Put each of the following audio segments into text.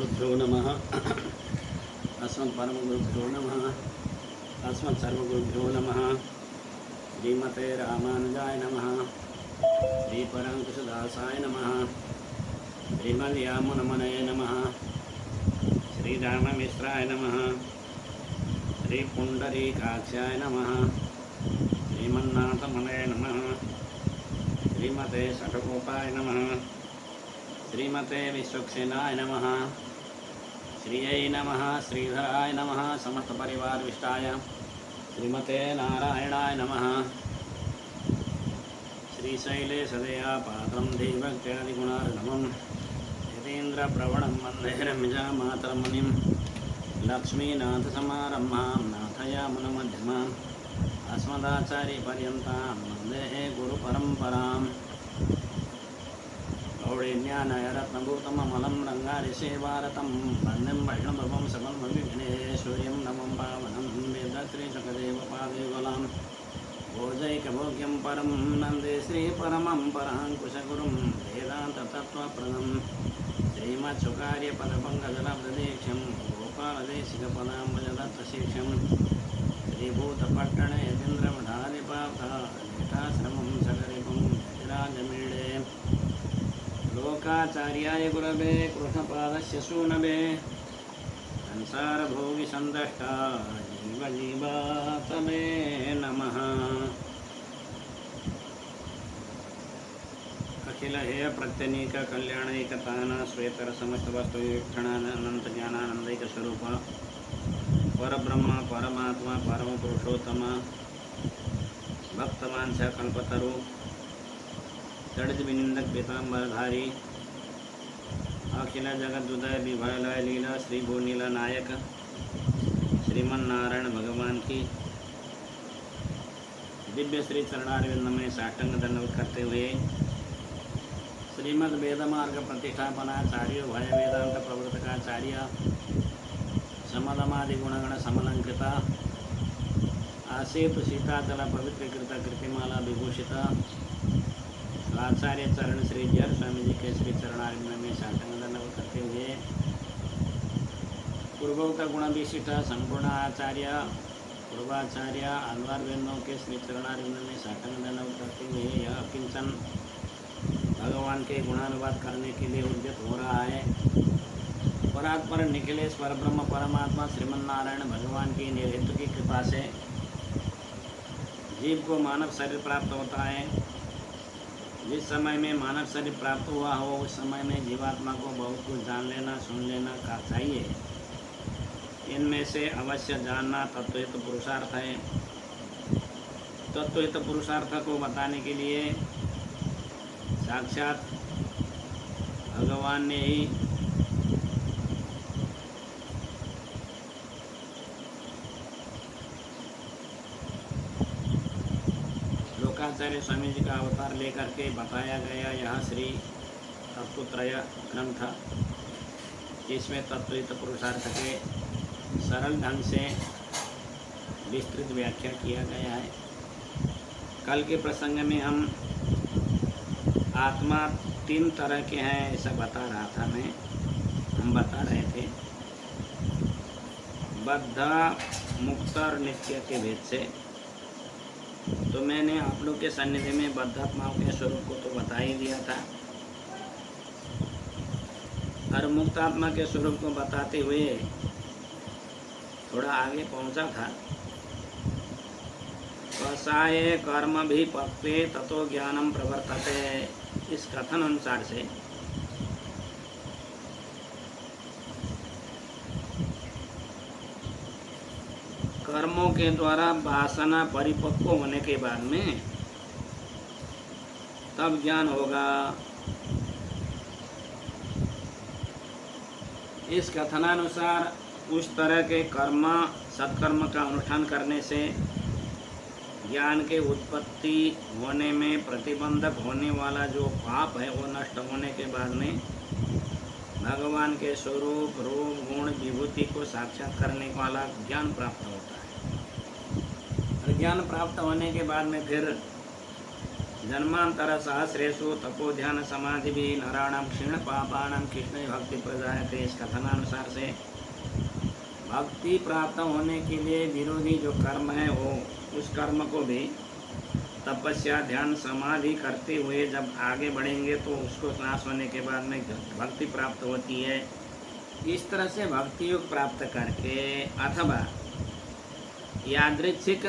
गुरुभ्यो नमः। अस्मत् परमगुरुभ्यो नमः। अस्मत् सर्वगुरुभ्यो नमः। श्रीमते रामानुजाय नमः। श्रीपराङ्कुशदासाय नमः। श्रीमद्यामुनमनये नमः। श्रीराममिश्राय नमः। श्रीपुण्डरीकाक्षाय नमः। श्रीमन्नाथमनये नमः। श्रीमते षट्कोपाय नमः। श्रीमते विश्वक्सेनाय नमः। श्रीयै नमः। श्रीधराय नमः। समस्तपरिवारविष्टाय श्रीमते नारायणाय नमः। श्रीशैलेशदया पात्रं देवत्यादिगुणार्णवं यतीन्द्रप्रवणं वन्दे रम्यजामातरमुनिं लक्ष्मीनाथसमारम्भां नाथयामुनमध्यमाम् अस्मदाचार्यपर्यन्तां वन्दे गुरुपरम्पराम्। गौडीज्ञानयरत्नभूतममलं रङ्गारिसेवारतं वन्दं वैष्णवं सकलमविघ्नेश्वर्यं नमं पावनं वेदश्रीसकदेवपादेवलां भोजैकभोग्यं परं नन्दे श्रीपरमं पराङ्कुशगुरुं वेदान्ततत्त्वप्रदं श्रीमत्सुकार्यपदपङ्कजलब्धदीक्षं गोपालदेशिकपदाम्बुजदत्तशीक्षं श्रीभूतपट्टणे यतीन्द्रमठादिपार्थाश्रमं सकरिपुं यतिराजमीडे लोकाचार्याय गुरवे कृष्णपादस्य सूनवे संसारभोगिसन्दष्टा जीवजीवातमे नमः। अखिल हेय प्रत्यनीक कल्याणैकतान श्वेतर समस्त वस्तुवीक्षणानंत ज्ञानानंदैक स्वरूप परब्रह्म परमात्मा परम पुरुषोत्तम भक्तवान स कल्पतरु तड़ज विनिंदक पीताम्बरधारी अखिल जगदुदय विभयलय लीला श्री भूनीला नायक श्रीमन्नारायण भगवान की दिव्य श्री चरणारविंद में साष्टांग दंडवत करते हुए श्रीमद् वेदमार्ग प्रतिष्ठापनाचार्य भय वेदांत प्रवर्तकाचार्य समदमादि गुणगण समलंकृत आसेतु सीताचल पवित्रीकृत कृतिमाला विभूषित आचार्य चरण श्री जर स्वामी जी के श्री चरणारविंद में साष्टांग दंडवत करते हुए पूर्वोक्त गुण विशिष्ट संपूर्ण आचार्य पूर्वाचार्य अनवारविंदों के श्री चरणारविंद में साष्टांग दंडवत करते हुए यह किंचन भगवान के गुणानुवाद करने के लिए उद्यत हो रहा है। परात्पर निखिलेश परब्रह्म परमात्मा श्रीमन्नारायण भगवान की निर्हित की कृपा से जीव को मानव शरीर प्राप्त होता है। जिस समय में मानव शरीर प्राप्त हुआ हो उस समय में जीवात्मा को बहुत कुछ जान लेना सुन लेना का चाहिए। इनमें से अवश्य जानना तत्वहित पुरुषार्थ है। तत्वहित पुरुषार्थ को बताने के लिए साक्षात भगवान ने ही लोकाचार्य स्वामी जी का अवतार लेकर के बताया गया यह श्री तत्वत्रय ग्रंथ, जिसमें तत्वहित पुरुषार्थ के सरल ढंग से विस्तृत व्याख्या किया गया है। कल के प्रसंग में हम आत्मा 3 तरह के हैं ऐसा बता रहा था हम बता रहे थे बद्ध मुक्त और नित्य के भेद से। तो मैंने आप लोग के सन्निधि में बद्धात्माओं के स्वरूप को तो बता ही दिया था और मुक्तात्मा के स्वरूप को बताते हुए थोड़ा आगे पहुंचा था। कसाय कर्म भी पक्वे ततो ज्ञानम प्रवर्तते, इस कथन अनुसार से कर्मों के द्वारा वासना परिपक्व होने के बाद में तब ज्ञान होगा। इस कथनानुसार उस तरह के कर्म सत्कर्म का अनुष्ठान करने से ज्ञान के उत्पत्ति होने में प्रतिबंधक होने वाला जो पाप है वो नष्ट होने के बाद में भगवान के स्वरूप रूप गुण विभूति को साक्षात करने वाला ज्ञान प्राप्त होता है। और ज्ञान प्राप्त होने के बाद में फिर जन्मांतर सहस्रेषु तपो ध्यान समाधि भी नराणाम क्षीण पापाणाम कृष्ण भक्ति प्रजायते। इस कथनानुसार से भक्ति प्राप्त होने के लिए विरोधी जो कर्म है वो उस कर्म को भी तपस्या ध्यान समाधि करते हुए जब आगे बढ़ेंगे तो उसको नाश होने के बाद में भक्ति प्राप्त होती है। इस तरह से भक्ति योग प्राप्त करके अथवा यादृच्छिक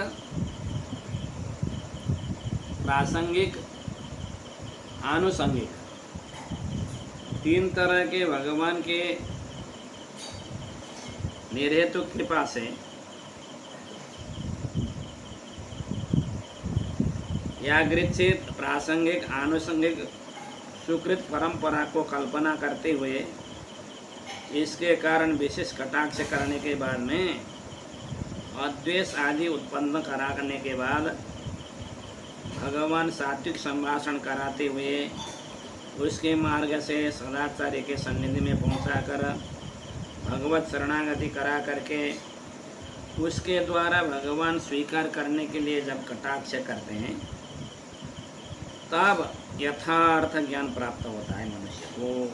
प्रासंगिक आनुषंगिक तीन तरह के भगवान के निर्हेतु कृपा से यादृच्छिक प्रासंगिक आनुषंगिक सुकृत परंपरा को कल्पना करते हुए इसके कारण विशेष कटाक्ष करने के बाद में अद्वेष आदि उत्पन्न कराने के बाद भगवान सात्विक संभाषण कराते हुए उसके मार्ग से सदाचार्य के सन्निधि में पहुंचाकर भगवत शरणागति करा करके उसके द्वारा भगवान स्वीकार करने के लिए जब कटाक्ष करते हैं तब यथार्थ ज्ञान प्राप्त होता है मनुष्य को।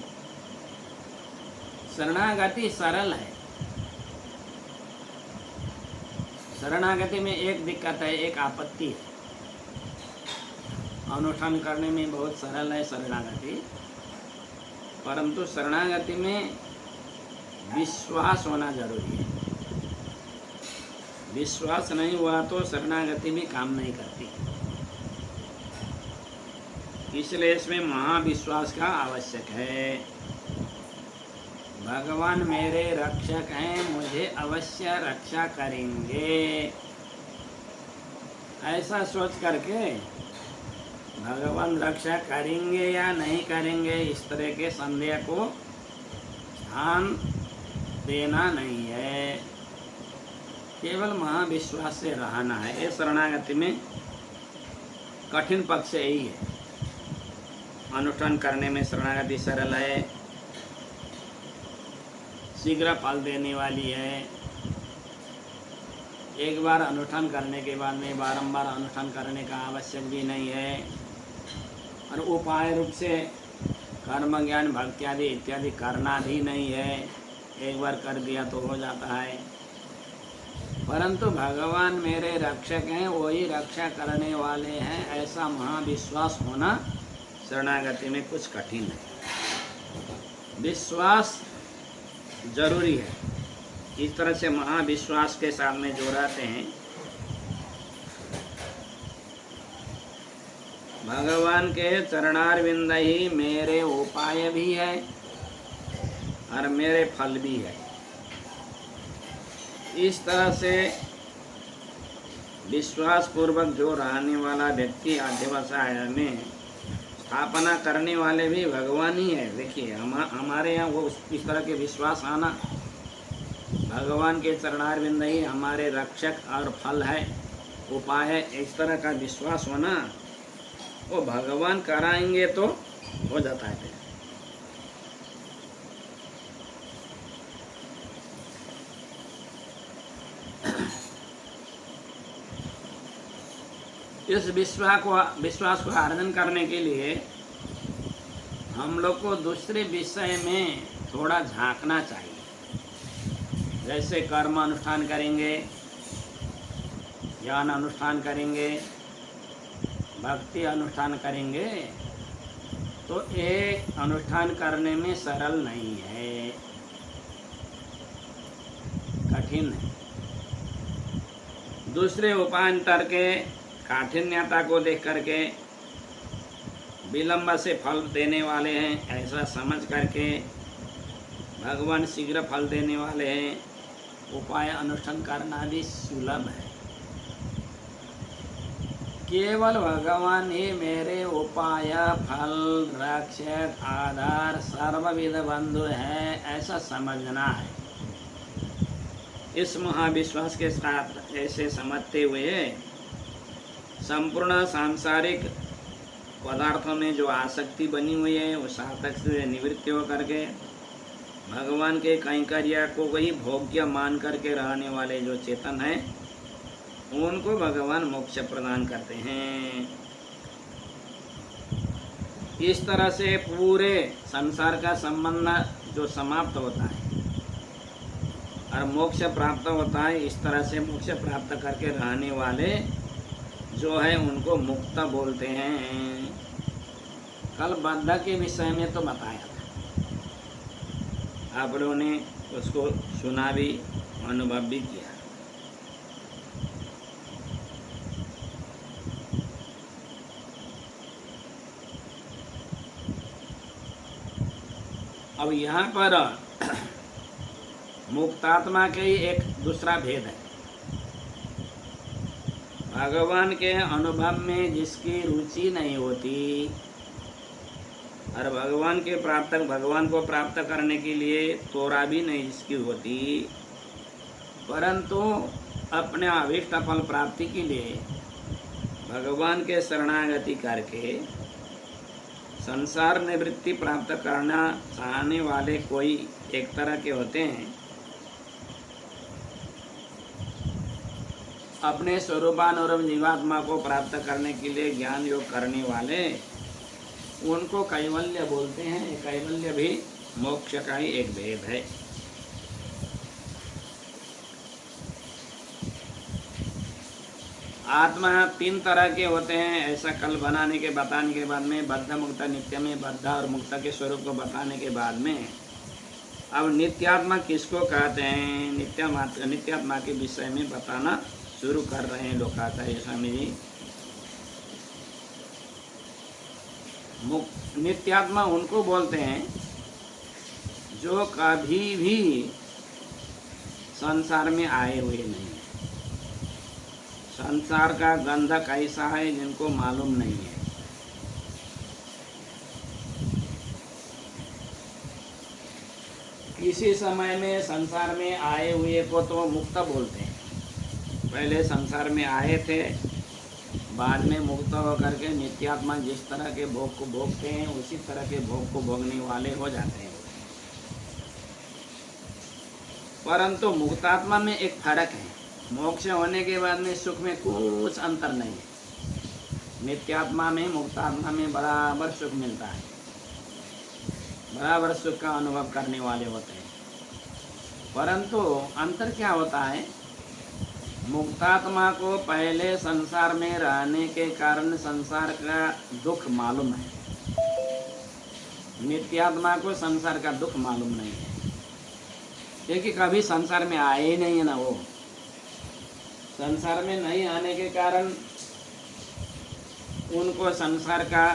शरणागति सरल है। शरणागति में एक दिक्कत है, एक आपत्ति है। अनुष्ठान करने में बहुत सरल है शरणागति, परंतु शरणागति में विश्वास होना जरूरी है। विश्वास नहीं हुआ तो शरणागति भी काम नहीं करती, इसलिए इसमें महाविश्वास का आवश्यक है। भगवान मेरे रक्षक हैं, मुझे अवश्य रक्षा करेंगे, ऐसा सोच करके भगवान रक्षा करेंगे या नहीं करेंगे इस तरह के संदेह को ध्यान देना नहीं है। केवल महाविश्वास से रहना है। ये शरणागति में कठिन पक्ष यही है। अनुष्ठान करने में शरणागति सरल है, शीघ्र फल देने वाली है। एक बार अनुष्ठान करने के बाद में बारंबार अनुष्ठान करने का आवश्यक भी नहीं है, और उपाय रूप से कर्म ज्ञान भक्ति आदि इत्यादि करना भी नहीं है। एक बार कर दिया तो हो जाता है। परंतु भगवान मेरे रक्षक हैं, वही रक्षा करने वाले हैं, ऐसा महाविश्वास होना शरणागति में कुछ कठिन है। विश्वास जरूरी है। इस तरह से महाविश्वास के सामने जो रहते हैं भगवान के चरणारविंद ही मेरे उपाय भी है और मेरे फल भी है। इस तरह से विश्वास पूर्वक जो रहने वाला व्यक्ति अध्यवसाय में स्थापना करने वाले भी भगवान ही है। देखिए हमारे यहाँ वो इस तरह के विश्वास आना, भगवान के चरणारविंद ही हमारे रक्षक और फल है, उपाय है, इस तरह का विश्वास होना, वो भगवान कराएंगे तो हो जाता है। इस विश्वास को अर्जन करने के लिए हम लोग को दूसरे विषय में थोड़ा झांकना चाहिए। जैसे कर्म अनुष्ठान करेंगे, ज्ञान अनुष्ठान करेंगे, भक्ति अनुष्ठान करेंगे, तो ये अनुष्ठान करने में सरल नहीं है, कठिन है। दूसरे उपायांतर के काठिन्यता को देख करके विलंब से फल देने वाले हैं, ऐसा समझ करके भगवान शीघ्र फल देने वाले हैं, उपाय अनुष्ठान करना भी सुलभ है। केवल भगवान ही मेरे उपाय फल रक्षक आधार सर्वविध बंधु है, ऐसा समझना है। इस महाविश्वास के साथ ऐसे समझते हुए संपूर्ण सांसारिक पदार्थों में जो आसक्ति बनी हुई है उस आसक्ति से निवृत्ति हो करके भगवान के कैंकर्य को वही भोग्य मान करके रहने वाले जो चेतन हैं उनको भगवान मोक्ष प्रदान करते हैं। इस तरह से पूरे संसार का संबंध जो समाप्त होता है और मोक्ष प्राप्त होता है, इस तरह से मोक्ष प्राप्त करके रहने वाले जो है उनको मुक्त बोलते हैं। कल बद्ध के विषय में तो बताया था, आप लोगों ने उसको सुना भी, अनुभव भी किया। अब यहाँ पर मुक्तात्मा के ही एक दूसरा भेद है। भगवान के अनुभव में जिसकी रुचि नहीं होती और भगवान को प्राप्त करने के लिए तोरा भी नहीं जिसकी होती, परंतु अपने अभीष्ट फल प्राप्ति के लिए भगवान के शरणागति करके संसार निवृत्ति प्राप्त करना चाहने वाले कोई एक तरह के होते हैं। अपने स्वरूपानुरूप जीवात्मा को प्राप्त करने के लिए ज्ञान योग करने वाले, उनको कैवल्य बोलते हैं। कैवल्य भी मोक्ष का ही एक भेद है। आत्मा 3 तरह के होते हैं, ऐसा कल बताने के बाद में बद्ध मुक्त नित्य में बद्ध और मुक्त के स्वरूप को बताने के बाद में अब नित्यात्मा किसको कहते हैं, नित्यात्मा के विषय में बताना शुरू कर रहे हैं लोकाचार्य स्वामी जी। नित्यात्मा उनको बोलते हैं जो कभी भी संसार में आए हुए नहीं, संसार का गंध कैसा है जिनको मालूम नहीं है। किसी समय में संसार में आए हुए को तो मुक्त बोलते हैं। पहले संसार में आए थे, बाद में मुक्त होकर के नित्यात्मा जिस तरह के भोग को भोगते हैं उसी तरह के भोग को भोगने वाले हो जाते हैं। परंतु मुक्तात्मा में एक फर्क है। मोक्ष होने के बाद में सुख में कुछ अंतर नहीं है। नित्यात्मा में मुक्तात्मा में बराबर सुख मिलता है, बराबर सुख का अनुभव करने वाले होते हैं। परंतु अंतर क्या होता है, मुक्तात्मा को पहले संसार में रहने के कारण संसार का दुख मालूम है, नित्यात्मा को संसार का दुख मालूम नहीं है, क्योंकि कभी संसार में आए ही नहीं है ना। वो संसार में नहीं आने के कारण उनको संसार का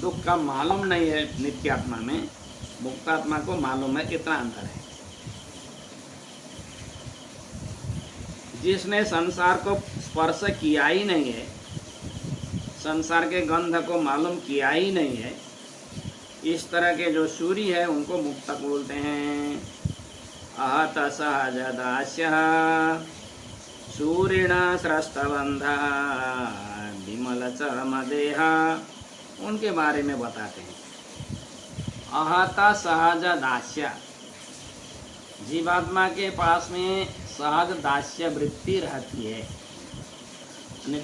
दुख का मालूम नहीं है। नित्यात्मा में मुक्तात्मा को मालूम है। कितना अंतर है। जिसने संसार को स्पर्श किया ही नहीं है, संसार के गंध को मालूम किया ही नहीं है, इस तरह के जो सूर्य है उनको मुक्तक बोलते हैं। आहत सहज दास्यः सूर्यण स्रष्टबंधा विमल चरम देहा, उनके बारे में बताते हैं। आहत सहज दास्य, जीवात्मा के पास में सहज दास्य वृत्ति रहती है।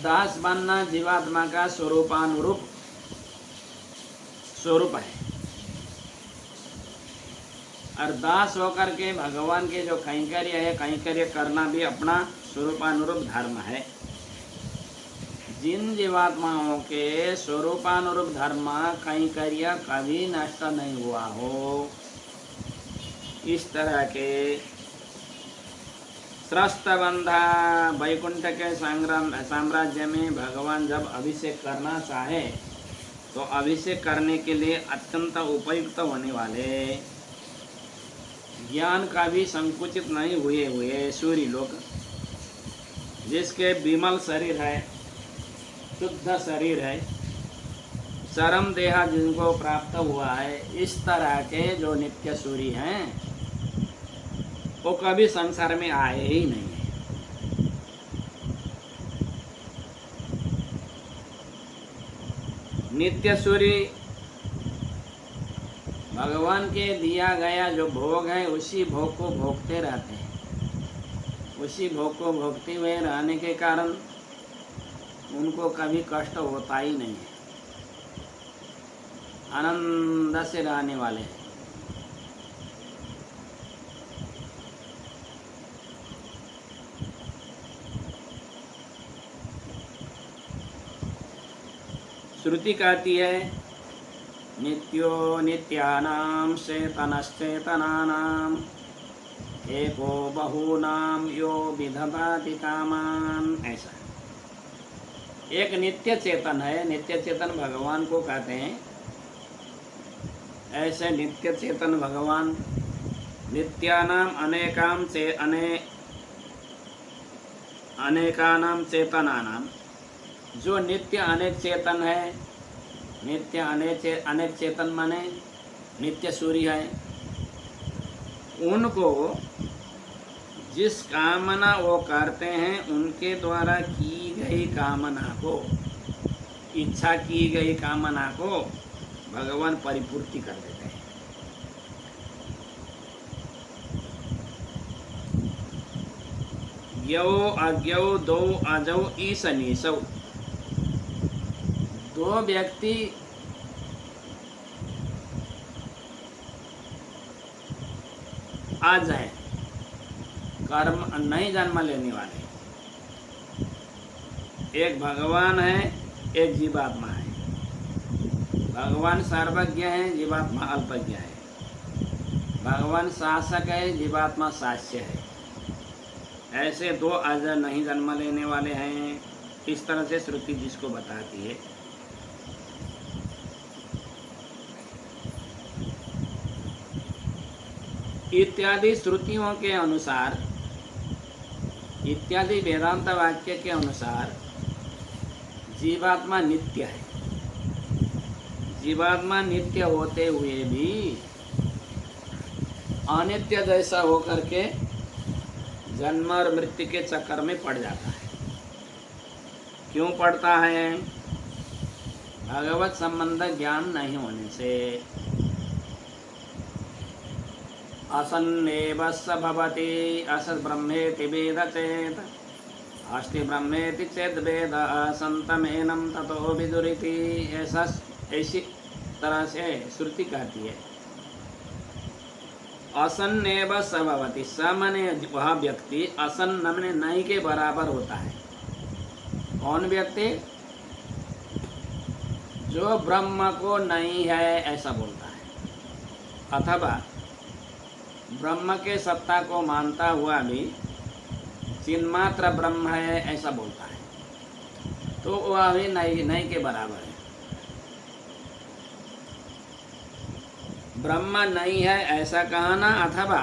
दास बनना जीवात्मा का स्वरूपानुरूप स्वरूप है, और दास होकर के भगवान के जो कैंकर्य है, कैंकर्य करना भी अपना स्वरूपानुरूप धर्म है। जिन जीवात्माओं के स्वरूपानुरूप धर्म कैंकर्य कभी नष्ट नहीं हुआ हो, इस तरह के स्रष्टबंधा वैकुंठ के साम्राज्य में भगवान जब अभिषेक करना चाहे तो अभिषेक करने के लिए अत्यंत उपयुक्त होने वाले, ज्ञान का भी संकुचित नहीं हुए सूर्य लोग, जिसके विमल शरीर है, शुद्ध शरीर है, चरम देहा जिनको प्राप्त हुआ है, इस तरह के जो नित्य सूर्य हैं वो कभी संसार में आए ही नहीं है। नित्य सूर्य भगवान के दिया गया जो भोग है उसी भोग को भोगते रहते हैं। उसी भोग को भोगते हुए रहने के कारण उनको कभी कष्ट होता ही नहीं है। आनंद से रहने वाले हैं। श्रुति कहती है नित्यो नित्यानां चेतनश्चेतनानां एको बहूनां यो विदधाति कामान्। ऐसा एक नित्य चेतन है, नित्य चेतन भगवान को कहते हैं। ऐसे नित्य चेतन भगवान नित्यानाम अनेकानाम चेतनानाम, जो नित्य अनेक चेतन है, नित्य अनेक चेतन माने नित्य सूर्य है, उनको जिस कामना वो करते हैं उनके द्वारा की गई कामना को, इच्छा की गई कामना को भगवान परिपूर्ति कर देते हैं। यौ अज्ञौ दो अजौ ईश नीसौ, दो व्यक्ति आ जाए, कर्म नहीं जन्म लेने वाले, एक भगवान है, एक जीवात्मा है। भगवान सर्वज्ञ है, जीवात्मा अल्पज्ञ है। भगवान शासक है, जीवात्मा शास्य है। ऐसे दो अजर नहीं जन्म लेने वाले हैं। इस तरह से श्रुति जिसको बताती है। इत्यादि श्रुतियों के अनुसार, इत्यादि वेदांत वाक्य के अनुसार जीवात्मा नित्य है। जीवात्मा नित्य होते हुए भी अनित्य जैसा होकर के जन्म और मृत्यु के चक्कर में पड़ जाता है। क्यों पड़ता है? भगवत संबंध ज्ञान नहीं होने से। असन्नेव स भवति असत् ब्रह्मेति वेद चेत् अस्ति ब्रह्मेति चेत् वेद असन्तमेनं ततो विदुरिति। ऐसी तरह से श्रुति कहती है। असन्नेव स भवति, स माने वह व्यक्ति, असन्न माने नहीं के बराबर होता है। कौन व्यक्ति? जो ब्रह्म को नहीं है ऐसा बोलता है, अथवा ब्रह्म के सत्ता को मानता हुआ भी चिन्मात्र ब्रह्म है ऐसा बोलता है, तो वह भी नहीं के बराबर है। ब्रह्म नहीं है ऐसा कहना, अथवा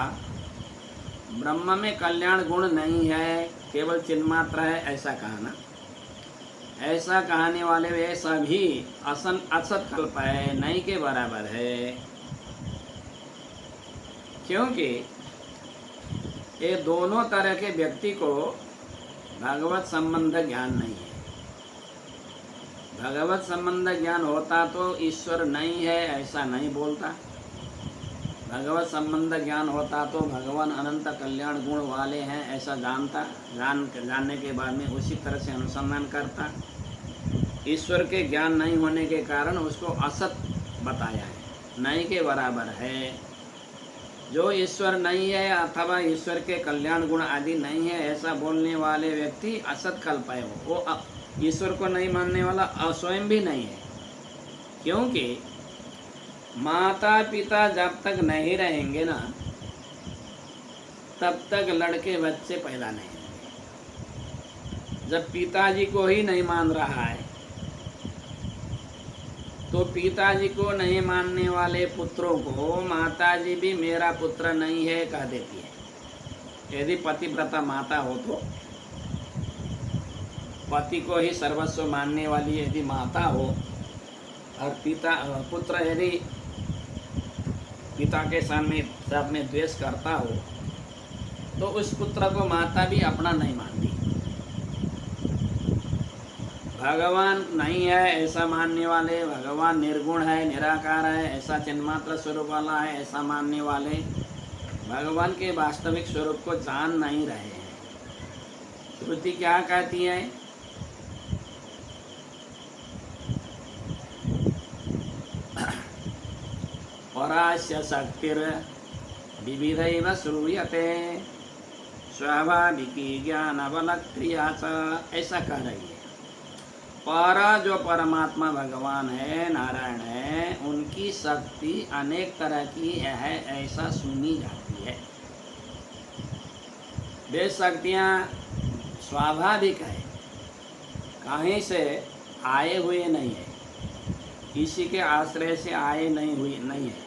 ब्रह्म में कल्याण गुण नहीं है, केवल चिन्मात्र है ऐसा कहना, ऐसा कहने वाले वे सभी असत कल्प है, नहीं के बराबर है। क्योंकि ये दोनों तरह के व्यक्ति को भगवत संबंध ज्ञान नहीं है। भगवत संबंध ज्ञान होता तो ईश्वर नहीं है ऐसा नहीं बोलता। भगवत संबंध ज्ञान होता तो भगवान अनंत कल्याण गुण वाले हैं ऐसा जानने के बाद में उसी तरह से अनुसंधान करता। ईश्वर के ज्ञान नहीं होने के कारण उसको असत बताया है, नहीं के बराबर है। जो ईश्वर नहीं है अथवा ईश्वर के कल्याण गुण आदि नहीं है ऐसा बोलने वाले व्यक्ति असत कल्प है। वो ईश्वर को नहीं मानने वाला स्वयं भी नहीं है। क्योंकि माता पिता जब तक नहीं रहेंगे ना, तब तक लड़के बच्चे पैदा नहीं होंगे। जब पिताजी को ही नहीं मान रहा है तो पिताजी को नहीं मानने वाले पुत्रों को माताजी भी मेरा पुत्र नहीं है कह देती है। यदि पतिव्रता माता हो तो पति को ही सर्वस्व मानने वाली यदि माता हो और पुत्र यदि पिता के साथ में द्वेष करता हो तो उस पुत्र को माता भी अपना नहीं मानती। भगवान नहीं है ऐसा मानने वाले, भगवान निर्गुण है, निराकार है, ऐसा चिन्मात्र स्वरूप वाला है ऐसा मानने वाले भगवान के वास्तविक स्वरूप को जान नहीं रहे हैं। श्रुति क्या कहती है? परास्य शक्तिर विविधैव श्रूयते स्वाभाविकी ज्ञान बल क्रिया च, ऐसा कह रही है। पर जो परमात्मा भगवान है, नारायण है, उनकी शक्ति अनेक तरह की है, ऐसा सुनी जाती है। वे शक्तियाँ स्वाभाविक है, कहीं से आए हुए नहीं है, किसी के आश्रय से आए नहीं है।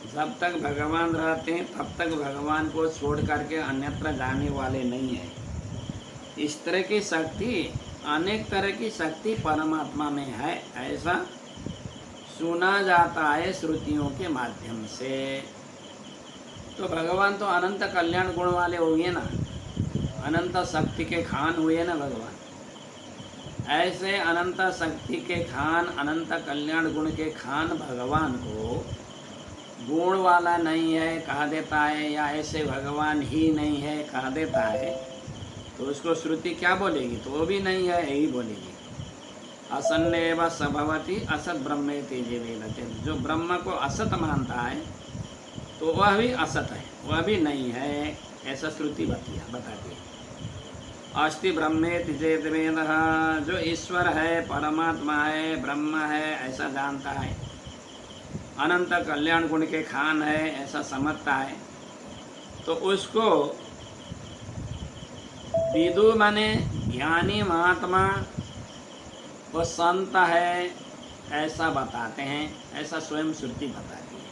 जब तक भगवान रहते हैं तब तक भगवान को छोड़ करके अन्यत्र जाने वाले नहीं है। इस तरह की शक्ति, अनेक तरह की शक्ति परमात्मा में है, ऐसा सुना जाता है श्रुतियों के माध्यम से। तो भगवान तो अनंत कल्याण गुण वाले हो गए ना, अनंत शक्ति के खान हुए ना भगवान। ऐसे अनंत शक्ति के खान, अनंत कल्याण गुण के खान भगवान को गुण वाला नहीं है कहा देता है, या ऐसे भगवान ही नहीं है कहा देता है, तो उसको श्रुति क्या बोलेगी? तो वो भी नहीं है यही बोलेगी। असन्नेव सभवती असत ब्रह्मेति जीवेति। जो ब्रह्म को असत मानता है तो वह भी असत है, वह भी नहीं है, ऐसा श्रुति बताती है। अस्ति ब्रह्मेति चेत वेदः। जो ईश्वर है, परमात्मा है, ब्रह्म है, ऐसा जानता है, अनंत कल्याण गुण के खान है, ऐसा समझता है, तो उसको विदु माने ज्ञानी महात्मा, वो संत है, ऐसा बताते हैं, ऐसा स्वयं श्रुति बताती है।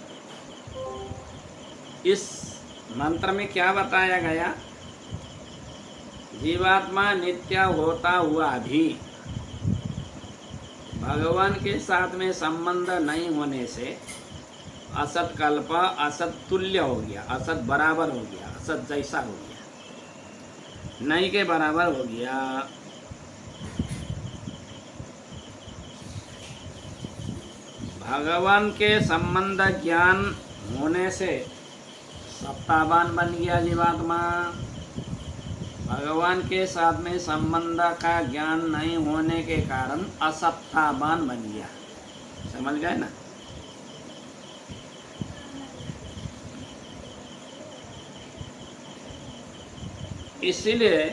इस मंत्र में क्या बताया गया? जीवात्मा नित्य होता हुआ भी भगवान के साथ में संबंध नहीं होने से असत कल्प असत तुल्य हो गया, असत बराबर हो गया, असत जैसा हो गया, नहीं के बराबर हो गया। भगवान के संबंध ज्ञान होने से सत्तावान बन गया जीवात्मा। भगवान के साथ में संबंध का ज्ञान नहीं होने के कारण असत्तावान बन गया। समझ गए ना? इसीलिए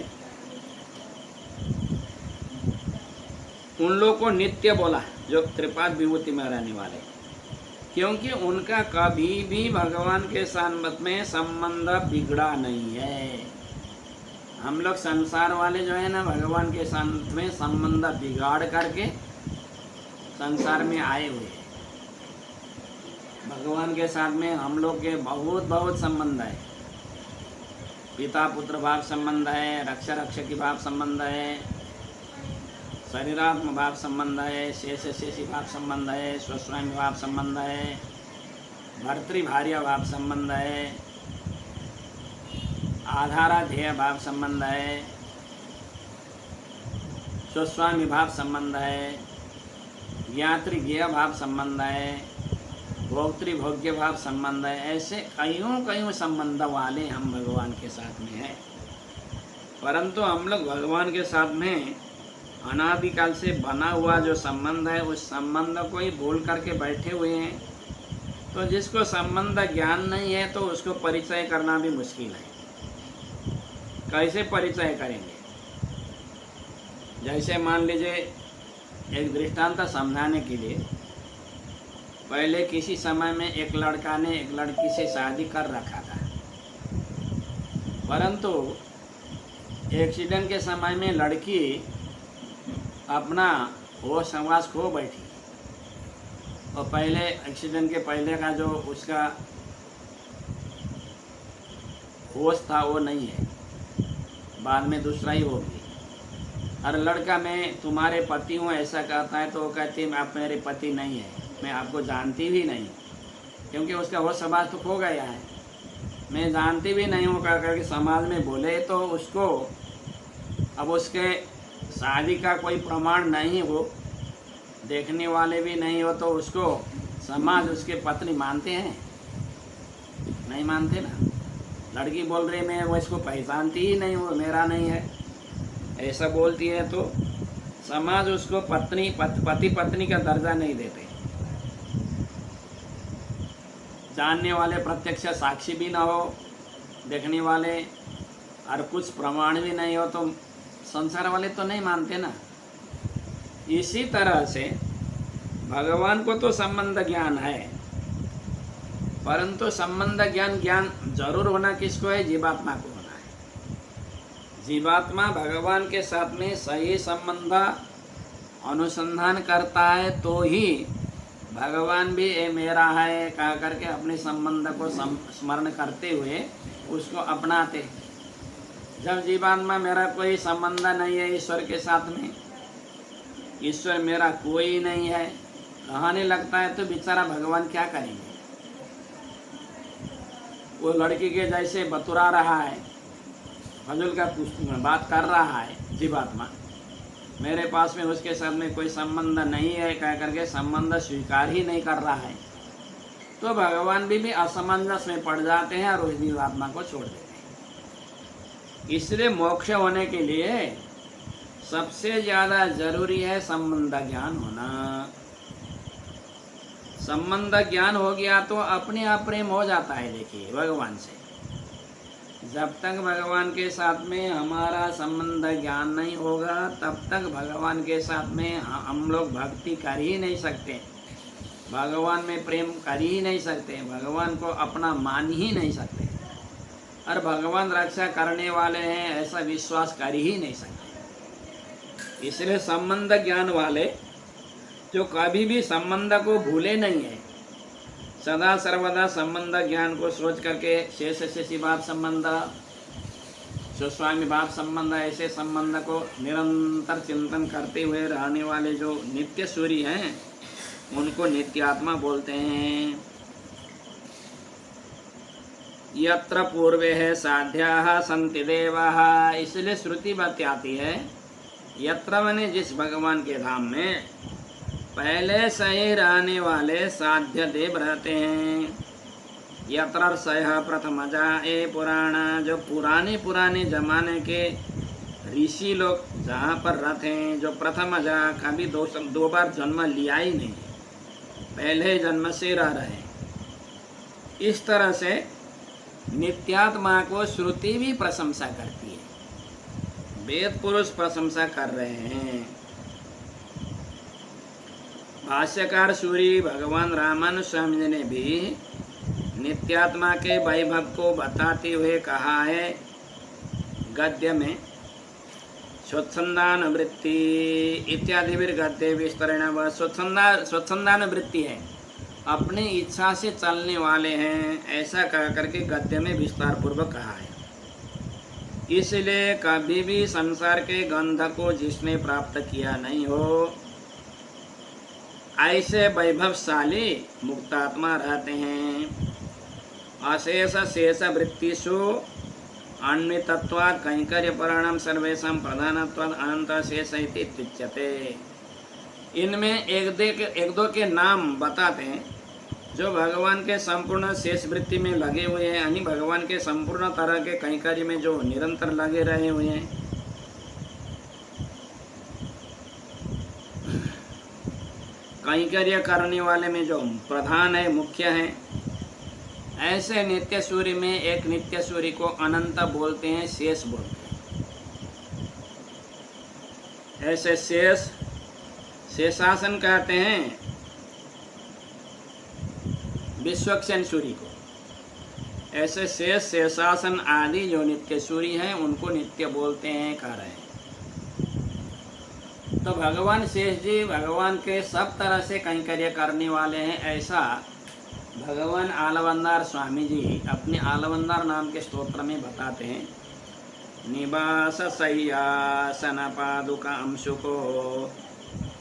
उन लोग को नित्य बोला जो त्रिपाद विभूति में रहने वाले, क्योंकि उनका कभी भी भगवान के साथ में संबंध बिगड़ा नहीं है। हम लोग संसार वाले जो है ना, भगवान के साथ में संबंध बिगाड़ करके संसार में आए हुए हैं। भगवान के साथ में हम लोग के बहुत संबंध है। पिता पुत्र भाव संबंध है, रक्षा रक्षकी भाव संबंध है, शरीरात्म भाव संबंध है, शेष शेषी भाव संबंध है, स्वस्वामी भाव संबंध है, भर्तृभार्य भाव संबंध है, आधाराध्येय भाव संबंध है, स्वस्वामी भाव संबंध है, ज्ञातृज्ञेय भाव संबंध है, भोक्तृभोग्य भाव संबंध है। ऐसे कईयों संबंध वाले हम भगवान के साथ में हैं। परंतु हम लोग भगवान के साथ में अनादिकाल से बना हुआ जो संबंध है, उस संबंध को ही भूल करके बैठे हुए हैं। तो जिसको संबंध ज्ञान नहीं है तो उसको परिचय करना भी मुश्किल है। कैसे परिचय करेंगे? जैसे मान लीजिए, एक दृष्टांत समझाने के लिए, पहले किसी समय में एक लड़का ने एक लड़की से शादी कर रखा था, परंतु एक्सीडेंट के समय में लड़की अपना होश हवास खो बैठी, और पहले एक्सीडेंट के पहले का जो उसका होश था वो नहीं है, बाद में दूसरा ही हो गई। और लड़का मैं तुम्हारे पति हूँ ऐसा कहता है, तो वो कहती है आप मेरे पति नहीं है, मैं आपको जानती भी नहीं, क्योंकि उसका होश हवास तो खो गया है। मैं जानती भी नहीं हूँ कह करके समाज में बोले तो उसको, अब उसके शादी का कोई प्रमाण नहीं हो, देखने वाले भी नहीं हो, तो उसको समाज उसके पत्नी मानते हैं? नहीं मानते ना। लड़की बोल रही मैं वो इसको पहचानती ही नहीं, वो मेरा नहीं है, ऐसा बोलती है, तो समाज उसको पति पत्नी का दर्जा नहीं देते। जानने वाले प्रत्यक्ष साक्षी भी ना हो, देखने वाले और कुछ प्रमाण भी नहीं हो, तो संसार वाले तो नहीं मानते ना। इसी तरह से भगवान को तो संबंध ज्ञान है, परंतु संबंध ज्ञान जरूर होना किसको है? जीवात्मा को होना है। जीवात्मा भगवान के साथ में सही संबंध अनुसंधान करता है तो ही भगवान भी ये मेरा है कह करके अपने संबंध को स्मरण करते हुए उसको अपनाते। जब जीवात्मा मेरा कोई संबंध नहीं है ईश्वर के साथ में, ईश्वर मेरा कोई नहीं है कहने लगता है, तो बेचारा भगवान क्या करेंगे? वो लड़की के जैसे बतुरा रहा है, फजूल का बात कर रहा है जीवात्मा, मेरे पास में उसके साथ में कोई संबंध नहीं है कह करके संबंध स्वीकार ही नहीं कर रहा है, तो भगवान भी असमंजस में पड़ जाते हैं और उस जीवात्मा को छोड़ देते हैं। इसलिए मोक्ष होने के लिए सबसे ज़्यादा जरूरी है संबंध ज्ञान होना। संबंध ज्ञान हो गया तो अपने आप प्रेम हो जाता है। देखिए भगवान से जब तक भगवान के साथ में हमारा संबंध ज्ञान नहीं होगा, तब तक भगवान के साथ में हम लोग भक्ति कर ही नहीं सकते, भगवान में प्रेम कर ही नहीं सकते, भगवान को अपना मान ही नहीं सकते, और भगवान रक्षा करने वाले हैं ऐसा विश्वास कर ही नहीं सकते। इसलिए संबंध ज्ञान वाले जो कभी भी संबंध को भूले नहीं है, सदा सर्वदा संबंध ज्ञान को सोच करके शेष शेषी भाव संबंध, स्वस्वामी भाव संबंध, ऐसे संबंध को निरंतर चिंतन करते हुए रहने वाले जो नित्य सूरी हैं उनको नित्यात्मा बोलते हैं। यत्र पूर्वे है साध्याः संति देवाः, इसलिए श्रुति बताती है यत्र मने जिस भगवान के धाम में पहले से ही रहने वाले साध्य देव रहते हैं। यत्र सह प्रथमजा ए पुराणा, जो पुराने जमाने के ऋषि लोग जहाँ पर रहते हैं, जो प्रथमजा कभी दो बार जन्म लिया ही नहीं, पहले जन्म से रह रहे। इस तरह से नित्यात्मा को श्रुति भी प्रशंसा करती है, वेद पुरुष प्रशंसा कर रहे हैं। भाष्यकार सूरी भगवान रामानुज स्वामी जी ने भी नित्यात्मा के वैभव को बताते हुए कहा है गद्य में, स्वच्छंदान वृत्ति इत्यादि भी गद्य विस्तरण। वह स्वच्छंदान वृत्ति है, अपनी इच्छा से चलने वाले हैं, ऐसा कह करके गद्य में विस्तार पूर्वक कहा है। इसलिए कभी भी संसार के गंध को जिसने प्राप्त किया नहीं हो, ऐसे वैभवशाली मुक्तात्मा रहते हैं। अशेष शेष वृत्तिषु अन्वितत्वात् कैंकर्यपराणाम सर्वेषां प्रधानत्वात् अनंत शेष इति उच्यते। इनमें एक दो के नाम बताते हैं जो भगवान के संपूर्ण शेष वृत्ति में लगे हुए हैं, यानी भगवान के संपूर्ण तरह के कैंकर्य में जो निरंतर लगे रहे हुए हैं। कैंकर्य करने वाले में जो प्रधान है, मुख्य है, ऐसे नित्य सूर्य में एक नित्य सूर्य को अनंत बोलते हैं, शेष बोलते हैं। ऐसे शेषासन कहते हैं विश्वक्षेण सूर्य को। ऐसे शेषासन आदि जो नित्य सूर्य हैं उनको नित्य बोलते हैं, कह रहे हैं। तो भगवान शेष जी भगवान के सब तरह से कैंकर्य करने वाले हैं, ऐसा भगवान आलवंदार स्वामी जी अपने आलवंदार नाम के स्तोत्र में बताते हैं। निवास शय्यासन पादुका अंशुको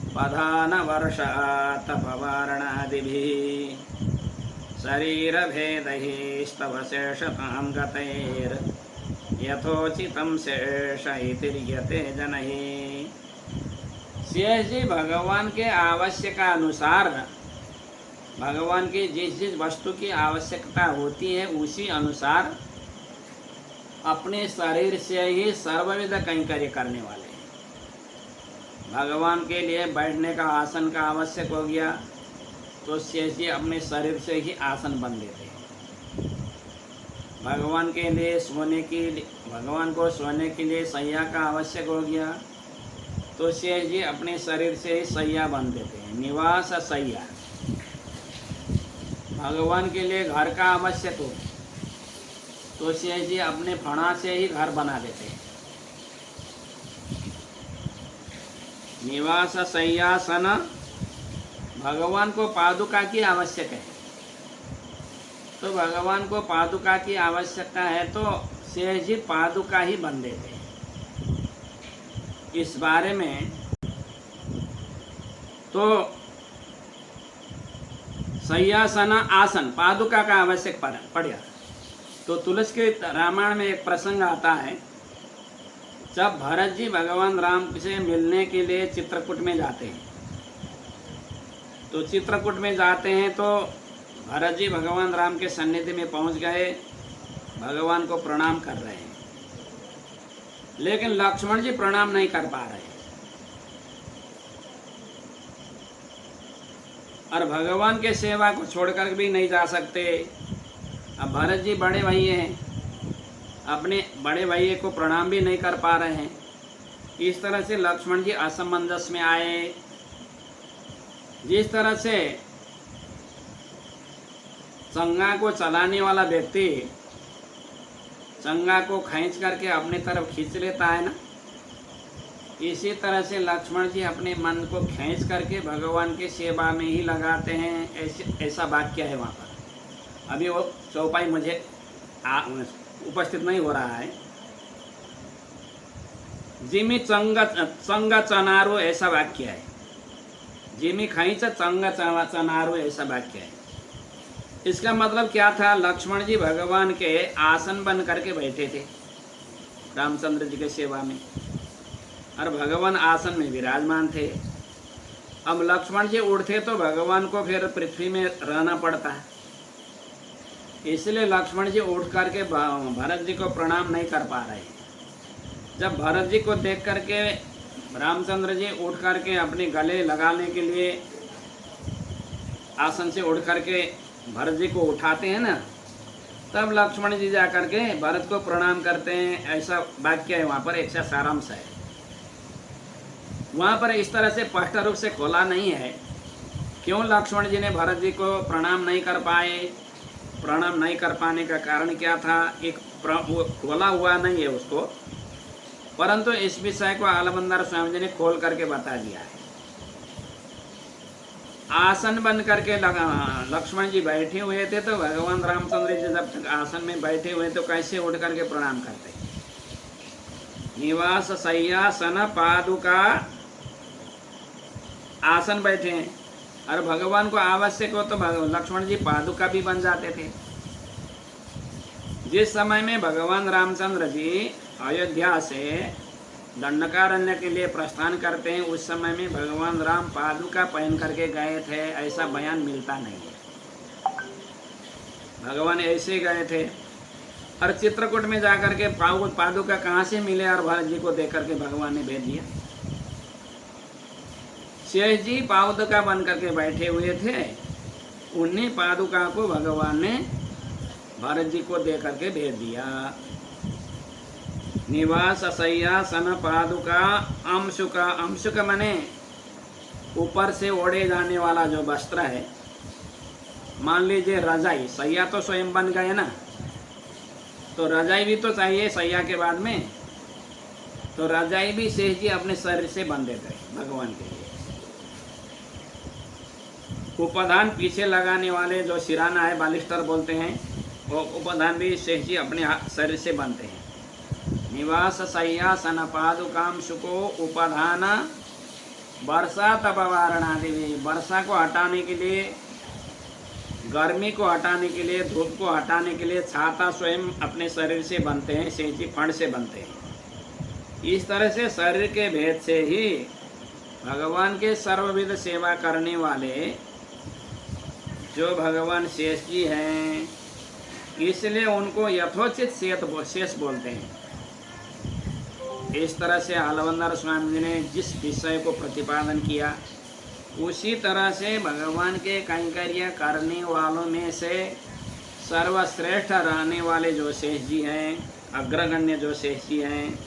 पधान वर्ष तपवारणादिभिः शरीर भेदैः स्तव शेषतां गतैर् यथोचितं शेष इतिर्यते जनैः। शेष जी भगवान के आवश्यक अनुसार, भगवान की जिस वस्तु की आवश्यकता होती है उसी अनुसार अपने शरीर से ही सर्वविध कैंकर्य करने वाले हैं। भगवान के लिए बैठने का आसन का आवश्यक हो गया तो शेष जी अपने शरीर से ही आसन बन देते हैं। भगवान के लिए भगवान को सोने के लिए सैया का आवश्यक हो गया, तो शेष जी अपने शरीर से ही सैया बन देते हैं, निवास सैया। भगवान के लिए घर का आवश्यक हो, तो शेष जी अपने फणा से ही घर बना देते हैं। निवास शय्यासन, भगवान को पादुका की आवश्यक है, तो भगवान को पादुका की आवश्यकता है, तो शेष जी पादुका ही बन देते हैं। इस बारे में तो शय्यासन आसन पादुका का आवश्यक पड़ा। तो तुलसी के रामायण में एक प्रसंग आता है, जब भरत जी भगवान राम से मिलने के लिए चित्रकूट में जाते हैं, तो चित्रकूट में जाते हैं तो भरत जी भगवान राम के सन्निधि में पहुंच गए, भगवान को प्रणाम कर रहे हैं, लेकिन लक्ष्मण जी प्रणाम नहीं कर पा रहे, और भगवान के सेवा को छोड़कर भी नहीं जा सकते। अब भरत जी बड़े भैया हैं, अपने बड़े भैया को प्रणाम भी नहीं कर पा रहे हैं। इस तरह से लक्ष्मण जी असमंजस में आए। जिस तरह से चंगा को चलाने वाला व्यक्ति चंगा को खींच करके अपनी तरफ खींच लेता है ना, इसी तरह से लक्ष्मण जी अपने मन को खींच करके भगवान की सेवा में ही लगाते हैं। ऐसा वाक्य है वहाँ पर। अभी वो चौपाई मुझे उपस्थित नहीं हो रहा है। जिमी चंग चनारो ऐसा वाक्य है, जिमी खींच चंग चनारो ऐसा वाक्य है। इसका मतलब क्या था? लक्ष्मण जी भगवान के आसन बन करके बैठे थे रामचंद्र जी के सेवा में, और भगवान आसन में विराजमान थे। अब लक्ष्मण जी उठते तो भगवान को फिर पृथ्वी में रहना पड़ता है, इसलिए लक्ष्मण जी उठ करके भरत जी को प्रणाम नहीं कर पा रहे। जब भरत जी को देख करके रामचंद्र जी उठ करके अपने गले लगाने के लिए आसन से उठ करके भरत जी को उठाते हैं ना, तब लक्ष्मण जी जा करके भरत को प्रणाम करते हैं। ऐसा वाक्य है वहाँ पर, ऐसा सारांश है वहाँ पर। इस तरह से स्पष्ट रूप से खोला नहीं है क्यों लक्ष्मण जी ने भरत जी को प्रणाम नहीं कर पाए। प्रणाम नहीं कर पाने का कारण क्या था, एक खोला हुआ नहीं है उसको, परंतु इस विषय को आलमंदार स्वामी जी ने खोल करके बता दिया है। आसन बन करके लक्ष्मण जी बैठे हुए थे, तो भगवान रामचंद्र जी जब तक आसन में बैठे हुए तो कैसे उठ करके प्रणाम करते? निवास शय्यासन पादुका, आसन बैठे हैं, और भगवान को आवश्यक हो तो लक्ष्मण जी पादुका भी बन जाते थे। जिस समय में भगवान रामचंद्र जी अयोध्या से दंडकारण्य के लिए प्रस्थान करते हैं, उस समय में भगवान राम पादुका पहन करके गए थे, ऐसा बयान मिलता नहीं है। भगवान ऐसे गए थे, और चित्रकूट में जाकर के पादुका कहाँ से मिले, और भरत जी को देख करके भगवान ने भेज दिया। शेष जी पादुका बन करके बैठे हुए थे, उन्हीं पादुका को भगवान ने भरत जी को दे करके भेज दिया। निवास शय्यासन पादुका अंशुका, अंशुका माने ऊपर से ओढ़े जाने वाला जो वस्त्र है। मान लीजिए रजाई, सैया तो स्वयं बन गए ना, तो रजाई भी तो चाहिए सैया के बाद में, तो रजाई भी शेष जी अपने शरीर से बन देते हैं भगवान के लिए। उपाधान पीछे लगाने वाले जो सिराना है, बालिस्टर बोलते हैं, वो उपाधान भी शेष जी अपने शरीर से बनते हैं। निवास शय्यासन पादुकाम सुको उपाधान वर्षा तपवारणादि, वर्षा को हटाने के लिए, गर्मी को हटाने के लिए, धूप को हटाने के लिए छाता स्वयं अपने शरीर से बनते हैं, शेष जी फण से बनते हैं। इस तरह से शरीर के भेद से ही भगवान के सर्वविध सेवा करने वाले जो भगवान शेष जी हैं, इसलिए उनको यथोचित शेष बोलते हैं। इस तरह से आलवंदर स्वामी जी ने जिस विषय को प्रतिपादन किया, उसी तरह से भगवान के कैंकर्य करने वालों में से सर्वश्रेष्ठ रहने वाले जो शेष जी हैं, अग्रगण्य जो शेष जी हैं,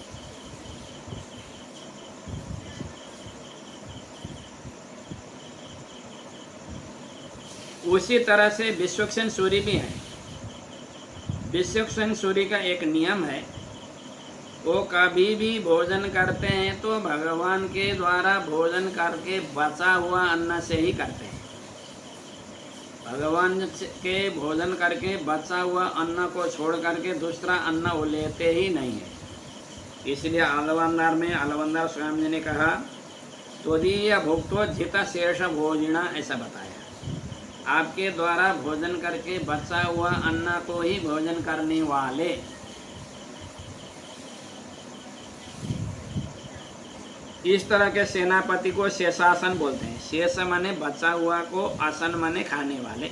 उसी तरह से विश्वक्सेन सूर्य भी हैं। विश्वक्सेन सूर्य का एक नियम है, वो कभी भी भोजन करते हैं तो भगवान के द्वारा भोजन करके बचा हुआ अन्न से ही करते हैं। भगवान के भोजन करके बचा हुआ अन्न को छोड़ करके दूसरा अन्न वो लेते ही नहीं है। इसलिए अलवंदार में अलवंदार स्वामी जी ने कहा, त्वदीय भुक्तो जित शेष भोजिना, ऐसा बताया। आपके द्वारा भोजन करके बचा हुआ अन्न को ही भोजन करने वाले, इस तरह के सेनापति को शेषासन बोलते हैं। शेष माने बचा हुआ को, आसन माने खाने वाले,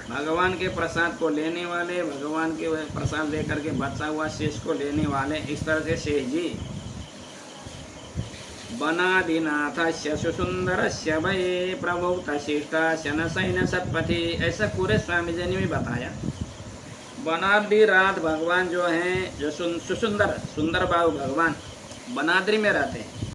भगवान के प्रसाद को लेने वाले, भगवान के प्रसाद लेकर के बचा हुआ शेष को लेने वाले। इस तरह से शेष जी बनादिनाथस्य सुसुंदरस्य भये प्रभुत शिष्टास्य न सैन सत्पथि, ऐसा पूरे स्वामी जी ने भी बताया। बनादी रात भगवान जो हैं, जो सुंदर बाबू भगवान बनाद्री में रहते हैं।